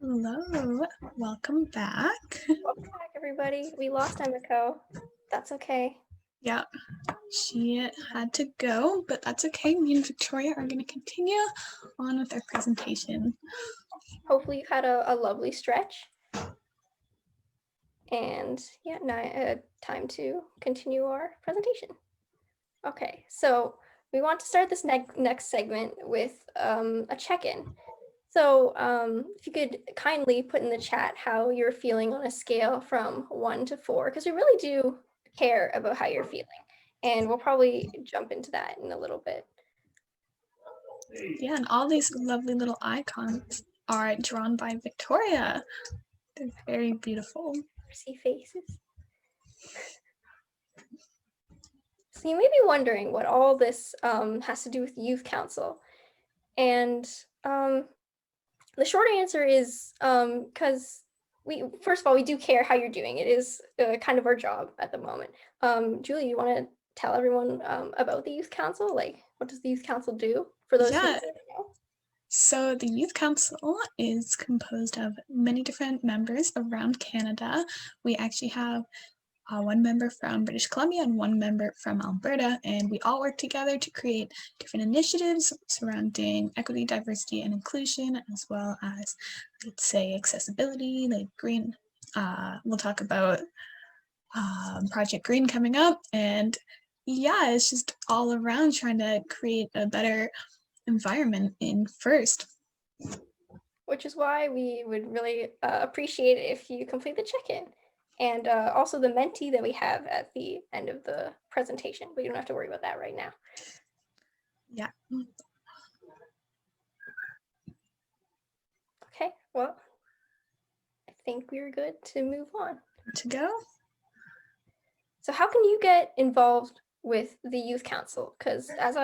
Hello, welcome back. Welcome back, everybody. We lost Emiko. That's okay. Yeah, she had to go, but that's okay. Me and Victoria are going to continue on with our presentation. Hopefully you had a lovely stretch. And yeah, now time to continue our presentation. Okay, so we want to start this next segment with a check-in. So if you could kindly put in the chat how you're feeling on a scale from 1 to 4, because we really do care about how you're feeling. And we'll probably jump into that in a little bit. Yeah, and all these lovely little icons are drawn by Victoria. They're very beautiful. See faces. So you may be wondering what all this has to do with youth council. And the short answer is because first of all, we do care how you're doing. It is kind of our job at the moment. Julie, you want to tell everyone about the youth council? Like, what does the youth council do for those who don't know? So the Youth Council is composed of many different members around Canada. We actually have one member from British Columbia and one member from Alberta, and we all work together to create different initiatives surrounding equity, diversity, and inclusion, as well as, let's say, accessibility, like green. We'll talk about Project Green coming up, and yeah, it's just all around trying to create a better environment in First. Which is why we would really appreciate it if you complete the check-in. And also the Menti that we have at the end of the presentation, but you don't have to worry about that right now. Yeah. Okay, well, I think we're good to move on. To go. So how can you get involved with the youth council? Because as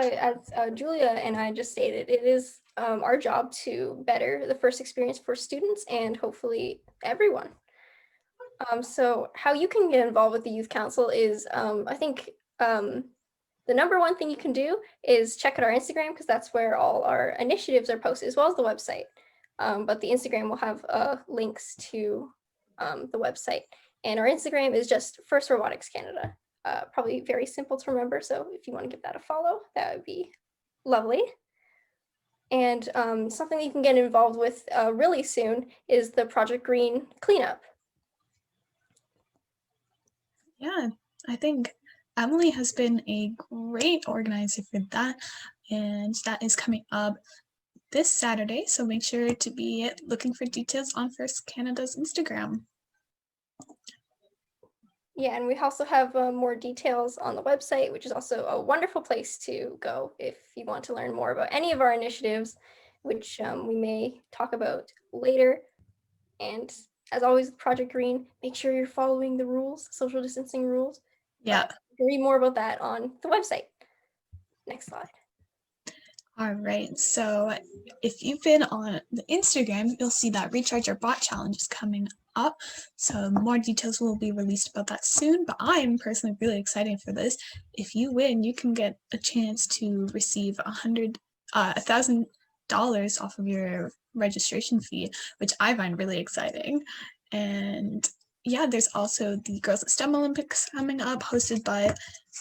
Julia and I just stated, it is our job to better the first experience for students and hopefully everyone. So how you can get involved with the youth council is, I think the number one thing you can do is check out our Instagram, because that's where all our initiatives are posted, as well as the website. But the Instagram will have links to the website. And our Instagram is just First Robotics Canada. Probably very simple to remember. So if you want to give that a follow, that would be lovely. And something that you can get involved with really soon is the Project Green cleanup. Yeah, I think Emily has been a great organizer for that, and that is coming up this Saturday, so make sure to be looking for details on First Canada's Instagram. Yeah, and we also have more details on the website, which is also a wonderful place to go if you want to learn more about any of our initiatives, which we may talk about later. And as always with Project Green, make sure you're following the rules, social distancing rules. Yeah. You can read more about that on the website. Next slide. All right, so if you've been on the Instagram, you'll see that Recharge Your Bot Challenge is coming up. So more details will be released about that soon, but I'm personally really excited for this. If you win, you can get a chance to receive $1,000 off of your registration fee, which I find really exciting. And yeah, there's also the Girls at STEM Olympics coming up, hosted by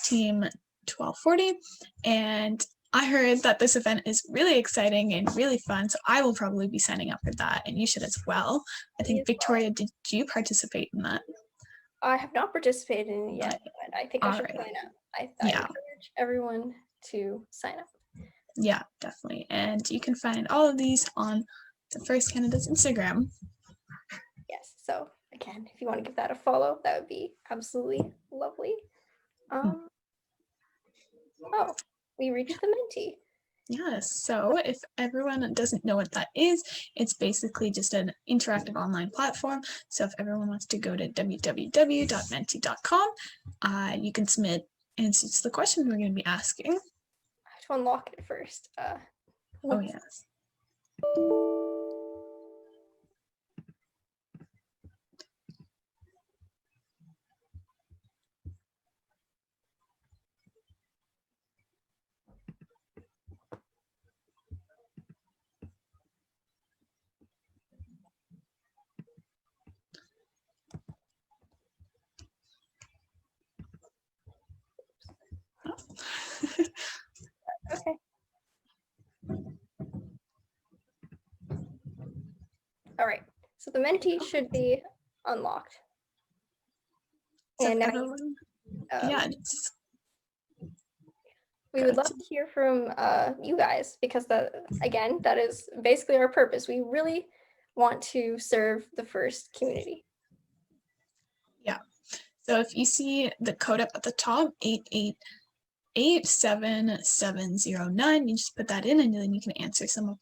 Team 1240. And I heard that this event is really exciting and really fun, so I will probably be signing up for that, and you should as well. I think, Victoria, did you participate in that? I have not participated in it yet, but I think I should sign up. I encourage everyone to sign up. Yeah, definitely. And you can find all of these on the First Canada's Instagram. Yes, so again, if you want to give that a follow, that would be absolutely lovely. Oh, we reached the Menti. Yes, so if everyone doesn't know what that is, it's basically just an interactive online platform. So if everyone wants to go to www.menti.com, you can submit answers to the questions we're going to be asking. I have to unlock it first. Oh, yes. So the Menti should be unlocked. So And now everyone, yeah, we would love to hear from you guys, because that is basically our purpose. We really want to serve the first community. Yeah. So if you see the code up at the top, 8887709, you just put that in and then you can answer some of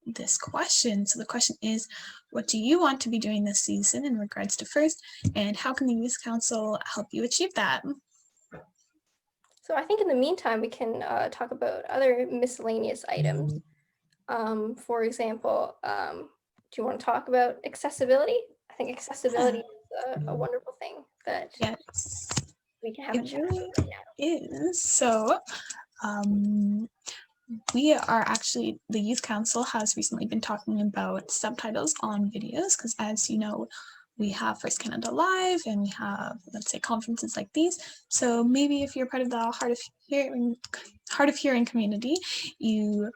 this question. So the question is, what do you want to be doing this season in regards to first, and how can the Youth Council help you achieve that? So I think in the meantime, we can talk about other miscellaneous items. For example, do you want to talk about accessibility? I think accessibility is a wonderful thing that yes, we can have a chat really right now. is. So we are actually, the Youth Council has recently been talking about subtitles on videos, because as you know, we have First Canada Live and we have, let's say, conferences like these. So maybe if you're part of the hard of hearing community, you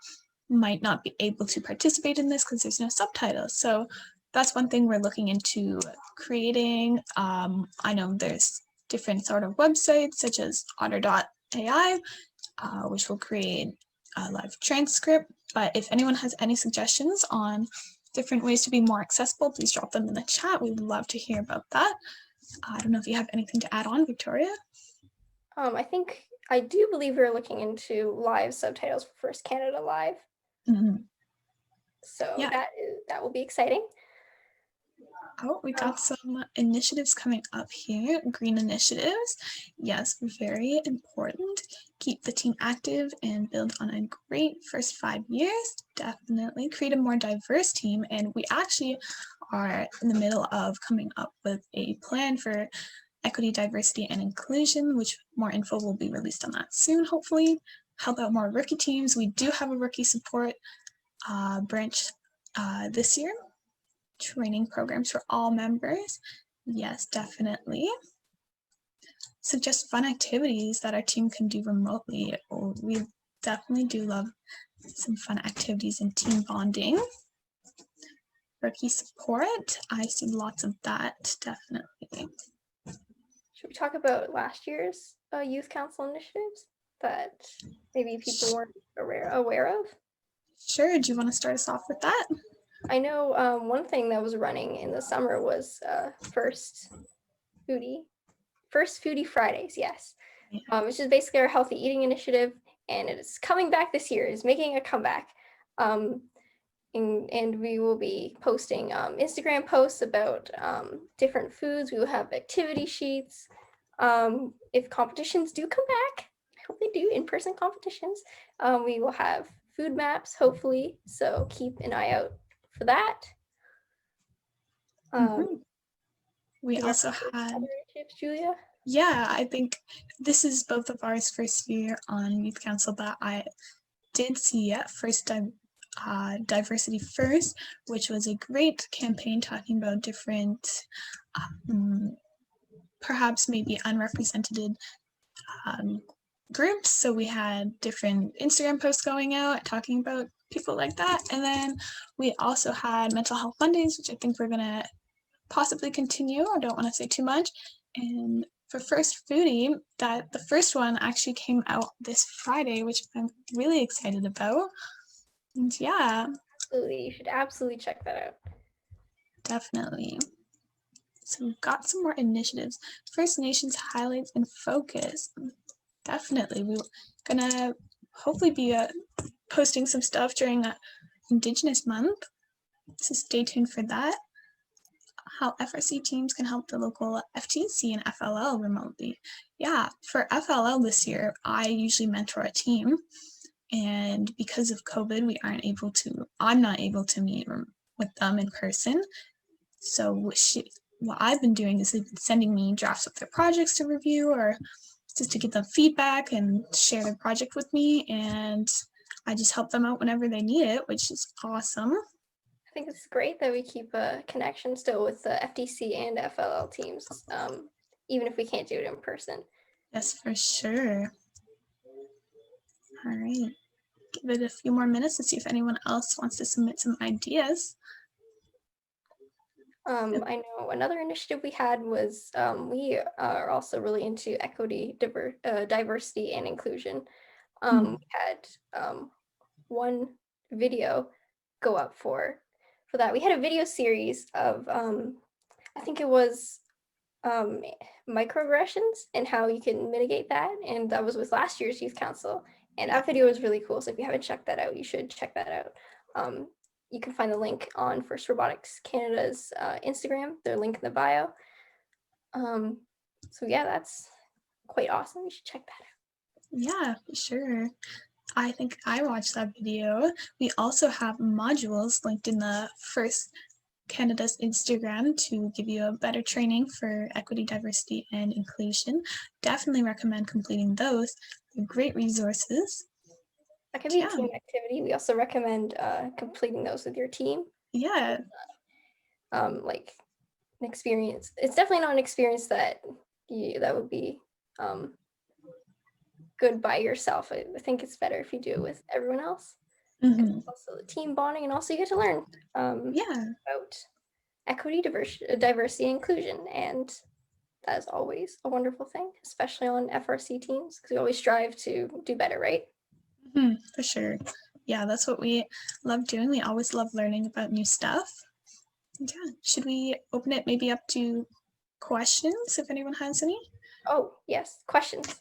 might not be able to participate in this because there's no subtitles. So that's one thing we're looking into creating. I know there's different sort of websites such as otter.ai, which will create a live transcript. But if anyone has any suggestions on different ways to be more accessible, please drop them in the chat. We'd love to hear about that. I don't know if you have anything to add on, Victoria. I do believe we're looking into live subtitles for First Canada Live. Mm-hmm. So yeah, that will be exciting. Oh, we got some initiatives coming up here. Green initiatives. Yes, very important. Keep the team active and build on a great first 5 years. Definitely create a more diverse team. And we actually are in the middle of coming up with a plan for equity, diversity, and inclusion, which more info will be released on that soon, hopefully. Help out more rookie teams. We do have a rookie support branch this year. Training programs for all members. Yes, definitely. Suggest fun activities that our team can do remotely. We definitely do love some fun activities and team bonding. Rookie support. I see lots of that, definitely. Should we talk about last year's Youth Council initiatives that maybe people weren't aware of? Sure. Do you want to start us off with that? I know one thing that was running in the summer was First Foodie Fridays, yes. Which is basically our healthy eating initiative, and it is coming back this year. It's making a comeback. And we will be posting Instagram posts about different foods. We will have activity sheets. If competitions do come back, I hope they do, in-person competitions, we will have food maps, hopefully, so keep an eye out for that. We also had other tips, Julia? Yeah, I think this is both of ours first year on Youth Council, but I did see First Diversity First, which was a great campaign talking about different, perhaps maybe unrepresented groups. So we had different Instagram posts going out talking about people like that. And then we also had Mental Health Mondays, which I think we're going to possibly continue. I don't want to say too much. And for First Foodie, that the first one actually came out this Friday, which I'm really excited about. And yeah. Absolutely. You should absolutely check that out. Definitely. So we've got some more initiatives. First Nations highlights and focus. Definitely. We're gonna hopefully be posting some stuff during Indigenous Month. So stay tuned for that. How FRC teams can help the local FTC and FLL remotely. Yeah, for FLL this year, I usually mentor a team. And because of COVID, I'm not able to meet with them in person. So what I've been doing is they've been sending me drafts of their projects to review, or just to give them feedback and share their project with me. And I just help them out whenever they need it, which is awesome. I think it's great that we keep a connection still with the FTC and FLL teams, even if we can't do it in person. Yes, for sure. All right. Give it a few more minutes to see if anyone else wants to submit some ideas. I know another initiative we had was we are also really into equity, diversity, and inclusion. We had one video go up for that. We had a video series of I think it was microaggressions and how you can mitigate that, and that was with last year's youth council, and that video was really cool. So if you haven't checked that out, you should check that out. You can find the link on First Robotics Canada's Instagram, their link in the bio. So yeah, that's quite awesome. You should check that out. Yeah, for sure. I think I watched that video. We also have modules linked in the First Canada's Instagram to give you a better training for equity, diversity, and inclusion. Definitely recommend completing those. They're great resources. That can be a team activity. We also recommend completing those with your team. Yeah. Like an experience. It's definitely not an experience that would be good by yourself. I think it's better if you do it with everyone else. It's also the team bonding, and also you get to learn about equity, diversity, and inclusion, and that is always a wonderful thing, especially on FRC teams, because we always strive to do better, right? For sure. Yeah, that's what we love doing. We always love learning about new stuff. Yeah, should we open it maybe up to questions if anyone has any? Oh, yes, questions.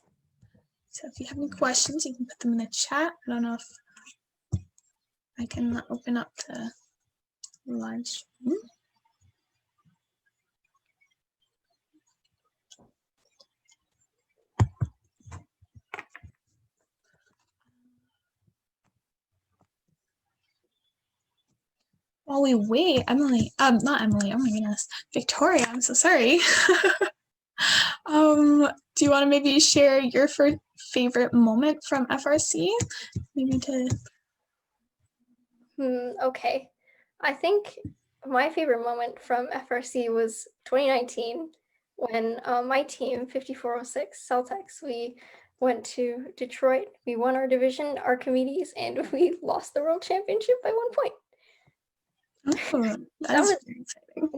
So if you have any questions, you can put them in the chat. I don't know if I can open up the live stream. While we wait, Emily, not Emily, oh my goodness, Victoria, I'm so sorry. Do you want to maybe share your favorite moment from FRC? Maybe to. Okay. I think my favorite moment from FRC was 2019 when my team, 5406 Celt-X, we went to Detroit. We won our division, Archimedes, and we lost the world championship by 1 point. Oh, that was very exciting.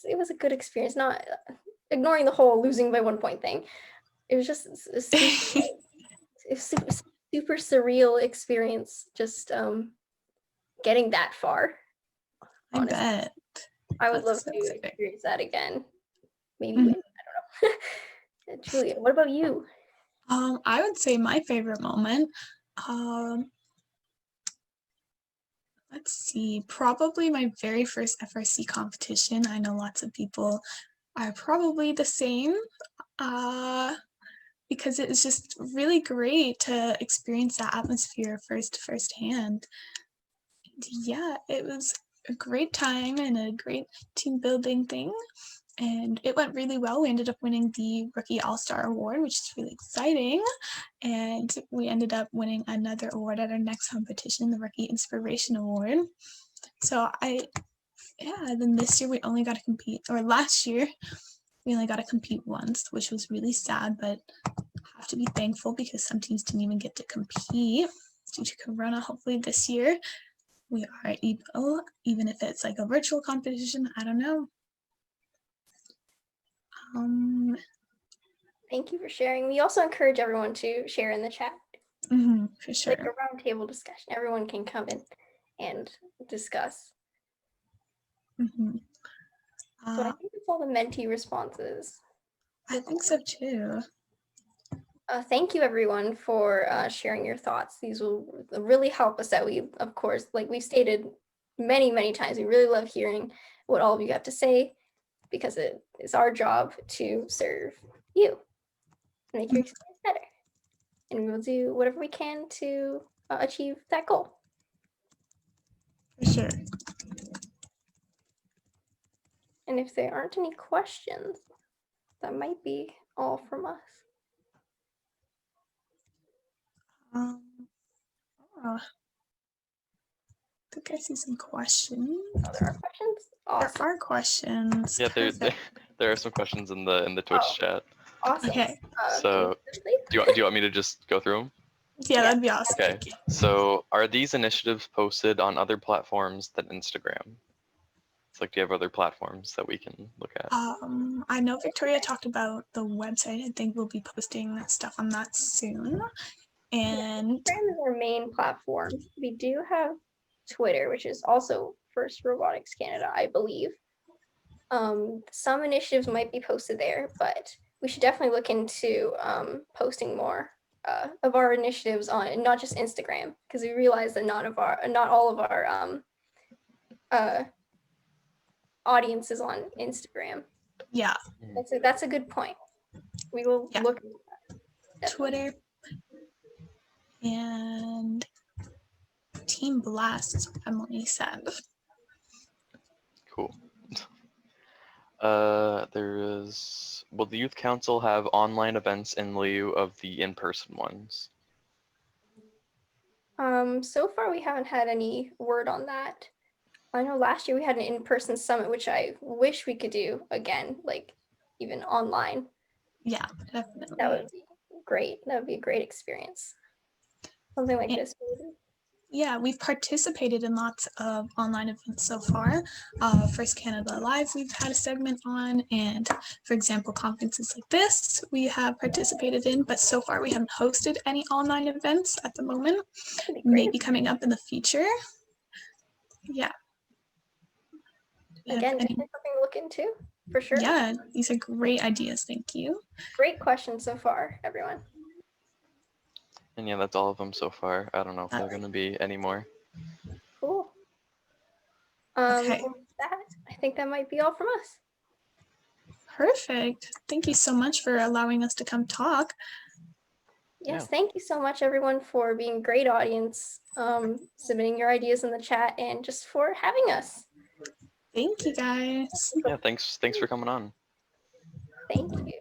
It was a good experience, not ignoring the whole losing by 1 point thing. It was just a super surreal experience, just getting that far. Honestly. I bet. I would love to experience that again. Maybe win. I don't know. Julia, what about you? I would say my favorite moment. Let's see, probably my very first FRC competition. I know lots of people are probably the same, because it was just really great to experience that atmosphere firsthand. Yeah, it was a great time and a great team building thing, and it went really well. We ended up winning the Rookie All-Star Award, which is really exciting, and we ended up winning another award at our next competition, the Rookie Inspiration Award. So then this year we only got to compete, or last year we only got to compete once, which was really sad, but have to be thankful because some teams didn't even get to compete due to Corona. Hopefully this year we are able, even if it's like a virtual competition, I don't know. Thank you for sharing. We also encourage everyone to share in the chat. For sure. Like a roundtable discussion. Everyone can come in and discuss. So I think that's all the Menti responses. I think so too. Thank you everyone for sharing your thoughts. These will really help us out. We, of course, like we've stated many times, we really love hearing what all of you have to say because it is our job to serve you, make your experience better. And we will do whatever we can to achieve that goal. For sure. And if there aren't any questions, that might be all from us. I think I see some questions. Oh, there are questions? Awesome. There are questions. Yeah, there are some questions in the Twitch chat. Awesome. Okay. So do you want me to just go through them? Yeah, that'd be awesome. Okay. So are these initiatives posted on other platforms than Instagram? It's like, do you have other platforms that we can look at? I know Victoria talked about the website. I think we'll be posting stuff on that soon. And Instagram is our main platform. We do have Twitter, which is also First Robotics Canada, I believe. Some initiatives might be posted there, but we should definitely look into posting more of our initiatives on not just Instagram, because we realize that not all of our audience is on Instagram. yeah, That's a good point. We will Yeah. look into that. Twitter and Team Blast is what Emily said. Cool. Will the youth council have online events in lieu of the in-person ones? So far we haven't had any word on that. I know last year we had an in-person summit, which I wish we could do again, like even online. Yeah, definitely. That would be great. That would be a great experience. Something like this. Maybe. Yeah, we've participated in lots of online events so far. First Canada Live, we've had a segment on, and for example, conferences like this, we have participated in, but so far we haven't hosted any online events at the moment. Maybe coming up in the future. Yeah. Again, definitely something to look into, for sure. Yeah, these are great ideas. Thank you. Great questions so far, everyone. And yeah, that's all of them so far. I don't know if there are going to be any more. Cool. Okay. With that, I think that might be all from us. Perfect. Thank you so much for allowing us to come talk. Yes, thank you so much, everyone, for being a great audience, submitting your ideas in the chat, and just for having us. Thank you, guys. Yeah, thanks for coming on. Thank you.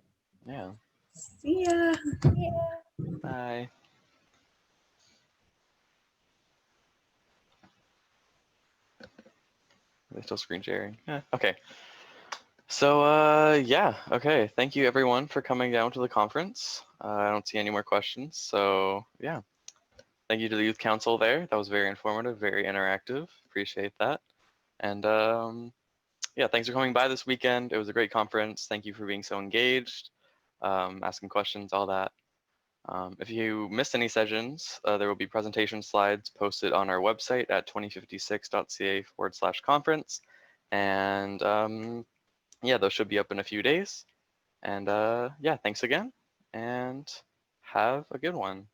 Yeah. See ya. Yeah. Bye. Are they still screen sharing? Yeah. Okay. So yeah, okay. Thank you everyone for coming down to the conference. I don't see any more questions. So yeah. Thank you to the Youth Council there. That was very informative, very interactive. Appreciate that. And yeah, thanks for coming by this weekend. It was a great conference. Thank you for being so engaged, asking questions, all that. If you missed any sessions, there will be presentation slides posted on our website at 2056.ca/conference. And yeah, those should be up in a few days. And yeah, thanks again and have a good one.